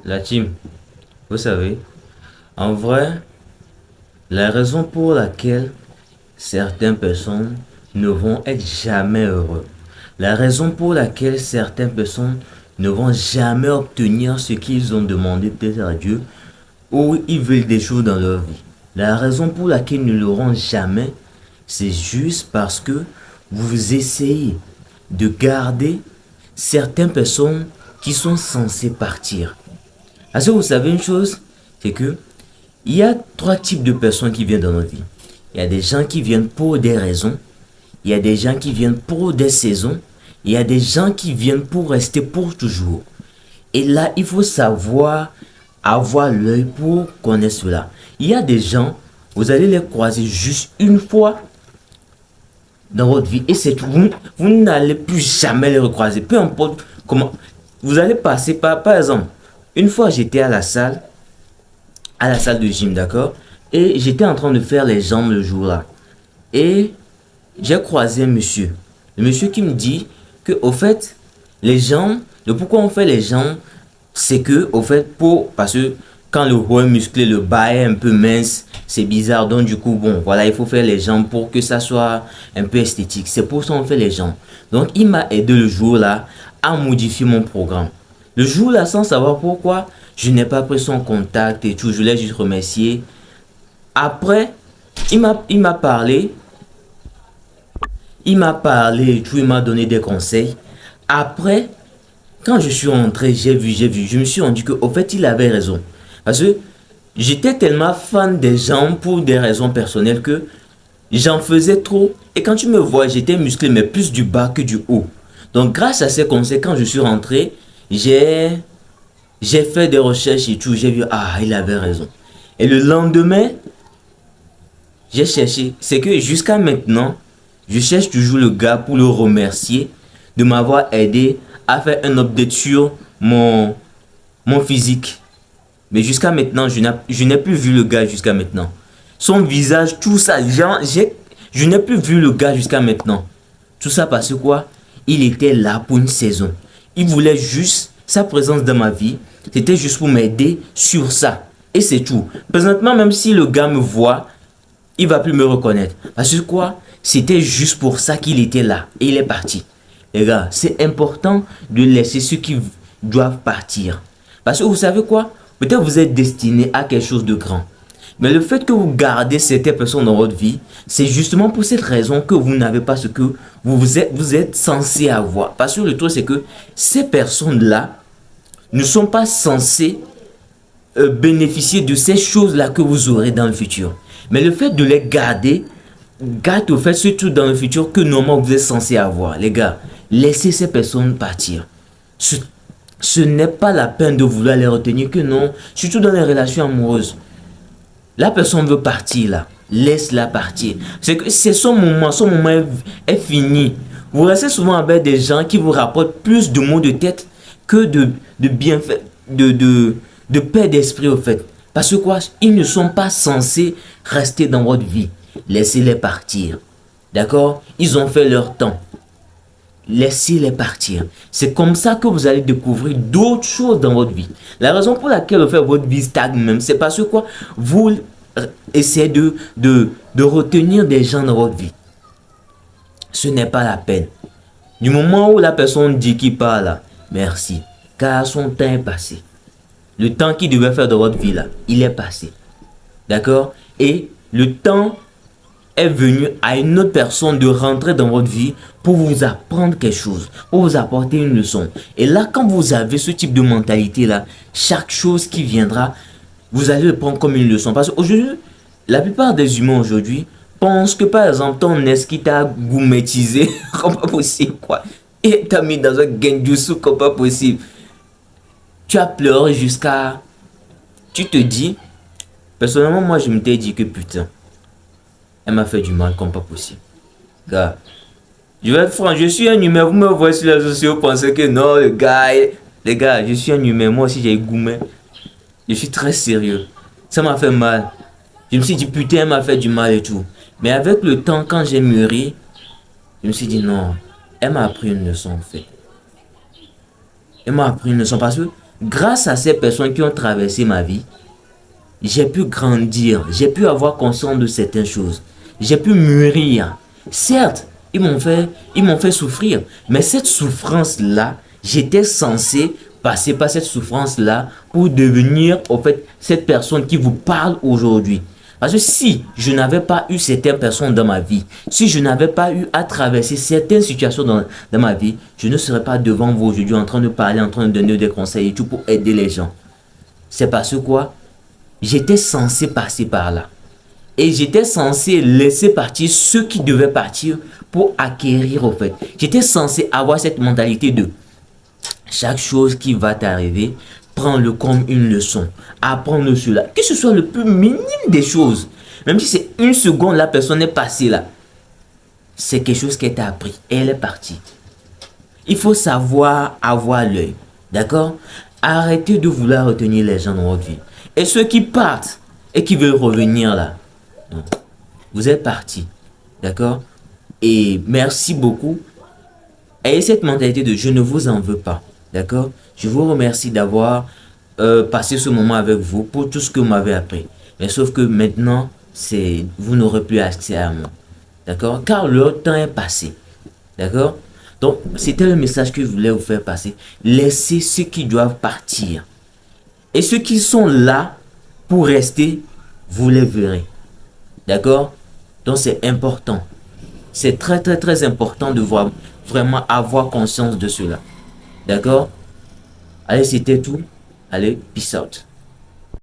La team, vous savez, en vrai, la raison pour laquelle certaines personnes ne vont être jamais heureux, la raison pour laquelle certaines personnes ne vont jamais obtenir ce qu'ils ont demandé peut-être à Dieu, ou ils veulent des choses dans leur vie. La raison pour laquelle ils ne l'auront jamais, c'est juste parce que vous essayez de garder certaines personnes qui sont censées partir. Est-ce que vous savez une chose? C'est que il y a trois types de personnes qui viennent dans notre vie. Il y a des gens qui viennent pour des raisons. Il y a des gens qui viennent pour des saisons. Il y a des gens qui viennent pour rester pour toujours. Et là, il faut savoir avoir l'œil pour connaître cela. Il y a des gens, vous allez les croiser juste une fois dans votre vie et c'est tout. Vous n'allez plus jamais les recroiser. Peu importe comment. Vous allez passer par exemple, une fois j'étais à la salle de gym, d'accord? Et j'étais en train de faire les jambes le jour-là. Et j'ai croisé un monsieur. Le monsieur qui me dit que, au fait, les jambes, le pourquoi on fait les jambes, c'est que, au fait, parce que quand le haut est musclé, le bas est un peu mince, c'est bizarre. Donc, du coup, bon, voilà, il faut faire les jambes pour que ça soit un peu esthétique. C'est pour ça qu'on fait les jambes. Donc, il m'a aidé le jour-là à modifier mon programme. Le jour-là, sans savoir pourquoi, je n'ai pas pris son contact et tout. Je l'ai juste remercié. Après, il m'a parlé. Il m'a parlé et tout. Il m'a donné des conseils. Après, quand je suis rentré, j'ai vu. Je me suis rendu qu'au fait, il avait raison. Parce que j'étais tellement fan des gens pour des raisons personnelles que j'en faisais trop. Et quand tu me vois, j'étais musclé, mais plus du bas que du haut. Donc, grâce à ces conseils, quand je suis rentré, j'ai fait des recherches et tout. J'ai vu, ah, il avait raison. Et le lendemain, j'ai cherché. C'est que jusqu'à maintenant, je cherche toujours le gars pour le remercier de m'avoir aidé à faire un update sur mon physique. Mais jusqu'à maintenant, je n'ai plus vu le gars jusqu'à maintenant. Son visage, tout ça, je n'ai plus vu le gars jusqu'à maintenant. Tout ça parce que quoi? Il était là pour une saison. Il voulait juste sa présence dans ma vie. C'était juste pour m'aider sur ça. Et c'est tout. Présentement, même si le gars me voit, il va plus me reconnaître. Parce que quoi? C'était juste pour ça qu'il était là. Et il est parti. Les gars, c'est important de laisser ceux qui doivent partir. Parce que vous savez quoi? Peut-être vous êtes destiné à quelque chose de grand. Mais le fait que vous gardez certaines personnes dans votre vie, c'est justement pour cette raison que vous n'avez pas ce que vous êtes censé avoir. Parce que le truc, c'est que ces personnes-là ne sont pas censées bénéficier de ces choses-là que vous aurez dans le futur. Mais le fait de les garder, garde au fait surtout dans le futur que normalement vous êtes censé avoir. Les gars, laissez ces personnes partir. Ce n'est pas la peine de vouloir les retenir que non. Surtout dans les relations amoureuses. La personne veut partir là. Laisse-la partir. C'est que c'est son moment. Son moment est fini. Vous restez souvent avec des gens qui vous rapportent plus de maux de tête que de bienfaits, de paix d'esprit au fait. Parce que quoi? Ils ne sont pas censés rester dans votre vie. Laissez-les partir. D'accord? Ils ont fait leur temps. Laissez-les partir. C'est comme ça que vous allez découvrir d'autres choses dans votre vie. La raison pour laquelle vous faites votre vie stagne même, c'est parce que quoi? Vous essayez de retenir des gens dans votre vie. Ce n'est pas la peine. Du moment où la personne dit qu'il part là, merci. Car son temps est passé. Le temps qu'il devait faire dans votre vie là, il est passé. D'accord? Et le temps est venu à une autre personne de rentrer dans votre vie pour vous apprendre quelque chose, pour vous apporter une leçon. Et là, quand vous avez ce type de mentalité-là, chaque chose qui viendra, vous allez le prendre comme une leçon. Parce qu'aujourd'hui, la plupart des humains aujourd'hui pensent que par exemple, ton ex qui t'a gourmetisé comme pas possible, quoi. Et t'a mis dans un genjutsu comme pas possible. Tu as pleuré jusqu'à... Tu te dis, personnellement, moi, je me t'ai dit que putain, elle m'a fait du mal comme pas possible. Gars, je vais être franc, je suis un humain. Vous me voyez sur les réseaux sociaux, vous pensez que non, le gars, les gars, je suis un humain. Moi aussi, j'ai gourmet. Je suis très sérieux. Ça m'a fait mal. Je me suis dit, putain, elle m'a fait du mal et tout. Mais avec le temps, quand j'ai mûri, je me suis dit, non, elle m'a appris une leçon, en fait. Elle m'a appris une leçon parce que grâce à ces personnes qui ont traversé ma vie, j'ai pu grandir, j'ai pu avoir conscience de certaines choses, j'ai pu mûrir. Certes, ils m'ont fait souffrir, mais cette souffrance-là, j'étais censé passer par cette souffrance-là pour devenir, au fait, cette personne qui vous parle aujourd'hui. Parce que si je n'avais pas eu certaines personnes dans ma vie, si je n'avais pas eu à traverser certaines situations dans ma vie, je ne serais pas devant vous aujourd'hui en train de parler, en train de donner des conseils et tout pour aider les gens. C'est parce que quoi? J'étais censé passer par là. Et j'étais censé laisser partir ceux qui devaient partir pour acquérir au fait. J'étais censé avoir cette mentalité de chaque chose qui va t'arriver, prends-le comme une leçon. Apprends-le cela. Que ce soit le plus minime des choses. Même si c'est une seconde, la personne est passée là. C'est quelque chose qu'elle t'a appris. Et elle est partie. Il faut savoir avoir l'œil. D'accord? Arrêtez de vouloir retenir les gens dans votre vie. Et ceux qui partent et qui veulent revenir là, non. Vous êtes partis. D'accord? Et merci beaucoup. Ayez cette mentalité de je ne vous en veux pas. D'accord? Je vous remercie d'avoir passé ce moment avec vous pour tout ce que vous m'avez appris. Mais sauf que maintenant, vous n'aurez plus accès à moi. D'accord? Car le temps est passé. D'accord? Donc, c'était le message que je voulais vous faire passer. Laissez ceux qui doivent partir. Et ceux qui sont là pour rester, vous les verrez. D'accord? Donc, c'est important. C'est très, très, très important de vraiment avoir conscience de cela. D'accord? Allez, c'était tout. Allez, peace out.